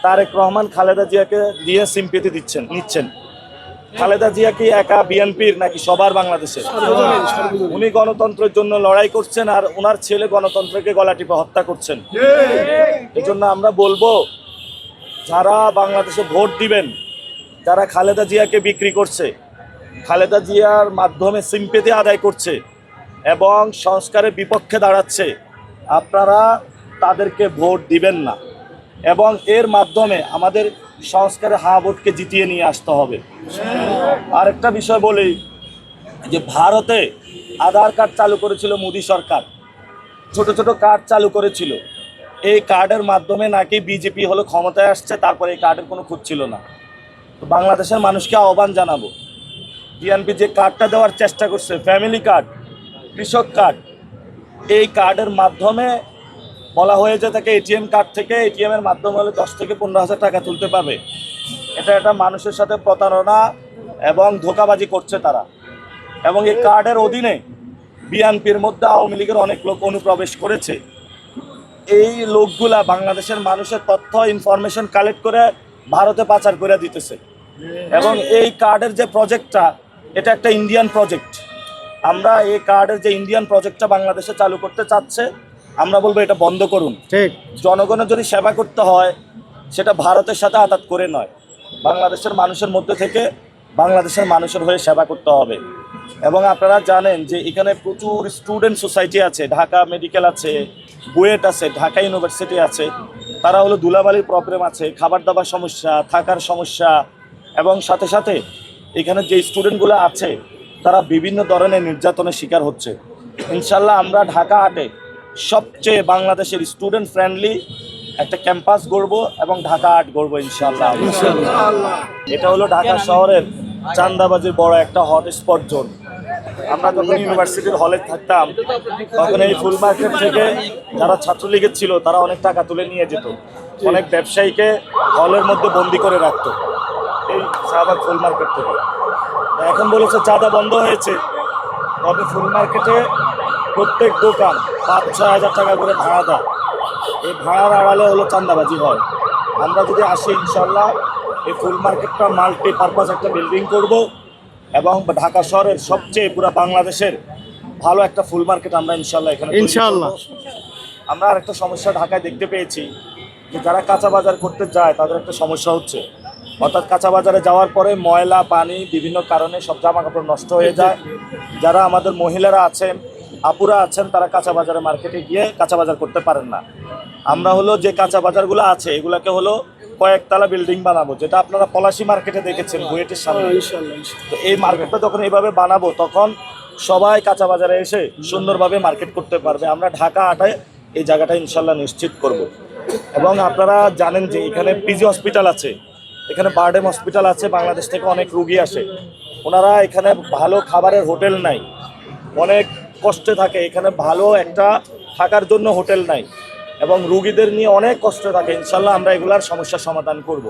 তারেক রহমান খালেদা জিয়াকে দিয়ে সিম্পেথি নিচ্ছেন। খালেদা জিয়া কি একা বিএনপির নাকি সবার বাংলাদেশের? উনি গণতন্ত্রের জন্য লড়াই করছেন আর ওনার ছেলে গণতন্ত্রকে গলা টিপে হত্যা করছেন। এই জন্য আমরা বলবো, যারা বাংলাদেশে ভোট দিবেন, যারা খালেদা জিয়াকে বিক্রি করছে, খালেদা জিয়ার মাধ্যমে সিম্পেথি আদায় করছে এবং সংস্কারের বিপক্ষে দাঁড়াচ্ছে, আপনারা তাদেরকে ভোট দিবেন না এবং এর মাধ্যমে আমাদের সংস্কারের হা ভোটকে জিতিয়ে নিয়ে আসতে হবে। আরেকটা বিষয় বলি, যে ভারতে আধার কার্ড চালু করেছিল মোদী সরকার, ছোট ছোট কার্ড চালু করেছিল। এই কার্ডের মাধ্যমে নাকি বিজেপি হলো ক্ষমতায় আসছে, তারপরে এই কার্ডের কোনো খুঁজ ছিল না। তো বাংলাদেশের মানুষকে আহ্বান জানাবো, বিএনপি যে কার্ডটা দেওয়ার চেষ্টা করছে, ফ্যামিলি কার্ড, কৃষক কার্ড, এই কার্ডের মাধ্যমে বলা হয়েছে তাকে এটিএম কার্ড থেকে এটিএমের মাধ্যমে হলে 10 থেকে 15,000 টাকা তুলতে পারবে। এটা মানুষের সাথে প্রতারণা এবং ধোঁকাবাজি করছে তারা। এবং এই কার্ডের অধীনে বিএনপির মধ্যে আওয়ামী লীগের অনেক লোক অনুপ্রবেশ করেছে। এই লোকগুলা বাংলাদেশের মানুষের তথ্য ইনফরমেশন কালেক্ট করে ভারতে পাচার করে দিতেছে। এবং এই কার্ডের যে প্রজেক্টটা, এটা একটা ইন্ডিয়ান প্রজেক্ট। আমরা এই কার্ডের যে ইন্ডিয়ান প্রজেক্টটা বাংলাদেশে চালু করতে চাচ্ছে, আমরা বলবো এটা বন্ধ করুন। ঠিক, জনগণের যদি সেবা করতে হয় সেটা ভারতের সাথে আঘাত করে নয়, বাংলাদেশের মানুষের মধ্যে থেকে বাংলাদেশের মানুষের হয়ে সেবা করতে হবে। এবং আপনারা জানেন যে এখানে প্রচুর স্টুডেন্ট সোসাইটি আছে, ঢাকা মেডিকেল আছে, বুয়েট আছে, ঢাকা ইউনিভার্সিটি আছে। তারা হলো ধুলাবালির প্রবলেম আছে, খাবার দাবার সমস্যা, থাকার সমস্যা, এবং সাথে সাথে এখানে যে স্টুডেন্টগুলো আছে তারা বিভিন্ন ধরনের নির্যাতনের শিকার হচ্ছে। ইনশাল্লাহ আমরা ঢাকা আটে সবচেয়ে বাংলাদেশের স্টুডেন্ট ফ্রেন্ডলি একটা ক্যাম্পাস গড়ব এবং ঢাকা আর্ট গড়ব ইনশাল্লাহ। এটা হলো ঢাকা শহরের চান্দাবাজির বড় একটা হটস্পট জোন। আমরা যখন ইউনিভার্সিটির হলে থাকতাম তখন এই ফুল মার্কেট থেকে যারা ছাত্রলীগের ছিল তারা অনেক টাকা তুলে নিয়ে যেত, অনেক ব্যবসায়ীকে হলের মধ্যে বন্দি করে রাখতো এই শাহবাগ ফুল মার্কেট থেকে। এখন বলেছে চাঁদা বন্ধ হয়েছে, তবে ফুল মার্কেটে প্রত্যেক দোকান 5-6 হাজার টাকা করে ভাড়া দেয়। এই ভাড়ার আড়ালে হলো চাঁদাবাজি হয়। আমরা যদি আসি ইনশাল্লাহ এই ফুল মার্কেটটা মাল্টিপারপাস একটা বিল্ডিং করব এবং ঢাকা শহরের সবচেয়ে পুরো বাংলাদেশের ভালো একটা ফুল মার্কেট আমরা ইনশাল্লাহ এখানে ইনশাল্লাহ। আমরা আরেকটা সমস্যা ঢাকায় দেখতে পেয়েছি, যে যারা কাঁচা বাজার করতে যায় তাদের একটা সমস্যা হচ্ছে, অর্থাৎ কাঁচা বাজারে যাওয়ার পরে ময়লা পানি বিভিন্ন কারণে সব জামা কাপড় নষ্ট হয়ে যায়। যারা আমাদের মহিলারা আছেন, আপুরা আছেন, তারা কাঁচা বাজারে মার্কেটে গিয়ে কাঁচা বাজার করতে পারেন না। আমরা হলো যে কাঁচা বাজারগুলো আছে এগুলাকে হলো কয়েকতলা বিল্ডিং বানাবো, যেটা আপনারা পলাশী মার্কেটে দেখেছেন বুয়েটের সামনে। তো এই মার্কেটটা যখন এইভাবে বানাবো তখন সবাই কাঁচা বাজারে এসে সুন্দরভাবে মার্কেট করতে পারবে। আমরা ঢাকা আটায় এই জায়গাটা ইনশাল্লাহ নিশ্চিত করব। এবং আপনারা জানেন যে এখানে পিজি হসপিটাল আছে, এখানে বারডেম হসপিটাল আছে, বাংলাদেশ থেকে অনেক রুগী আসে। ওনারা এখানে ভালো খাবারের হোটেল নাই, অনেক কষ্টে থাকে, এখানে ভালো একটা থাকার জন্য হোটেল নাই এবং রুগীদের নিয়ে অনেক কষ্ট থাকে। ইনশাল্লাহ আমরা এগুলার সমস্যার সমাধান করব।